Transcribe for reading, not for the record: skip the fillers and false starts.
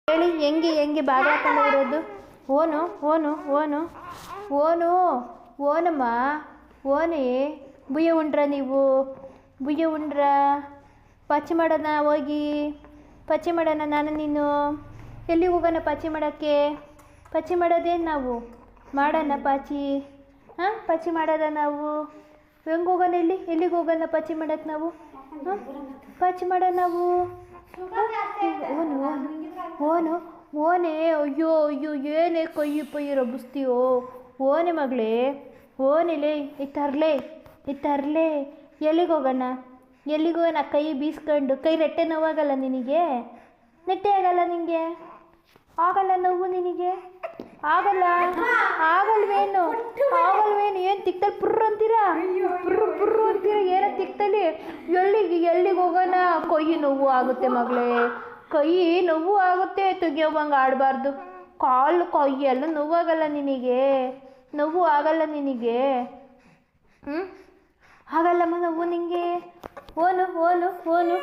ಹೇಳಿ ಹೆಂಗೆ ಹೆಂಗೆ ಬಾಗಿಲು ಹಾಕೊಂಡು ಇರೋದು? ಓನು ಓನು ಓನು ಓನು ಓನಮ್ಮ ಓನೇ ಬುಯ್ಯ ಉಂಡ್ರ ನೀವು ಬುಯ್ಯ ಉಂಡ್ರ ಪಚ್ಚಿ ಮಾಡೋಣ ಹೋಗಿ ಪಚ್ಚಿ ಮಾಡೋಣ ನಾನು ನೀನು ಎಲ್ಲಿಗೆ ಹೋಗೋಣ ಪಚ್ಚಿ ಮಾಡೋಕ್ಕೆ? ಪಚ್ಚಿ ಮಾಡೋದೇನು ನಾವು ಮಾಡೋಣ ಪಾಚಿ? ಹಾಂ ಪಚ್ಚಿ ಮಾಡೋದ ನಾವು ಹೆಂಗೆ ಹೋಗೋಣ? ಎಲ್ಲಿಗೆ ಹೋಗೋಣ ಪಚ್ಚಿ ಮಾಡೋಕ್ಕೆ ನಾವು? ಹಾಂ ಪಚ್ಚಿ ಮಾಡೋಣ ನಾವು ಓನು ಓನು ಓನು ಓನೇ ಅಯ್ಯೋ ಅಯ್ಯೋ ಏನೇ ಕೈ ಪೈ ರಬ್ಬಿಸ್ತೀಯೋ ಓನೆ ಮಗಳೇ ಓನೆಲೇ ಇತ್ತರ್ಲೆ ಎಲ್ಲಿಗೆ ಹೋಗೋಣ? ಎಲ್ಲಿಗೆ ಹೋಗೋಣ? ಕೈ ಬೀಸ್ಕೊಂಡು ಕೈ ರೆಟ್ಟೆ ನೋವಾಗಲ್ಲ ನಿನಗೆ? ನೆಟ್ಟೆ ಆಗಲ್ಲ ನಿನಗೆ? ಆಗಲ್ಲ ನೋವು ನಿನಗೆ? ಆಗಲ್ಲ ಆಗಲ್ವೇನು ಏನು ತಿಕ್ತಲ್ಲಿ ಪುರ್ರು ಅಂತೀರಾ? ಪುರ್ರು ಅಂತೀರ ಏನೋ ತಿಕ್ತಲ್ಲಿ ಎಲ್ಲಿಗೆ ಹೋಗೋಣ? ಕೈ ನೋವು ಆಗುತ್ತೆ ಮಗಳೇ, ಕೈ ನೋವು ಆಗುತ್ತೆ, ತೆಗಿಯೋವಂಗೆ ಆಡಬಾರ್ದು. ಕಾಲು ಕೈ ಎಲ್ಲ ನೋವಾಗಲ್ಲ ನಿನಗೆ? ನೋವು ಆಗಲ್ಲ ನಿನಗೆ? ಆಗಲ್ಲಮ್ಮ ನೋವು ನಿನಗೆ? ಓನು ಓನು ಓನು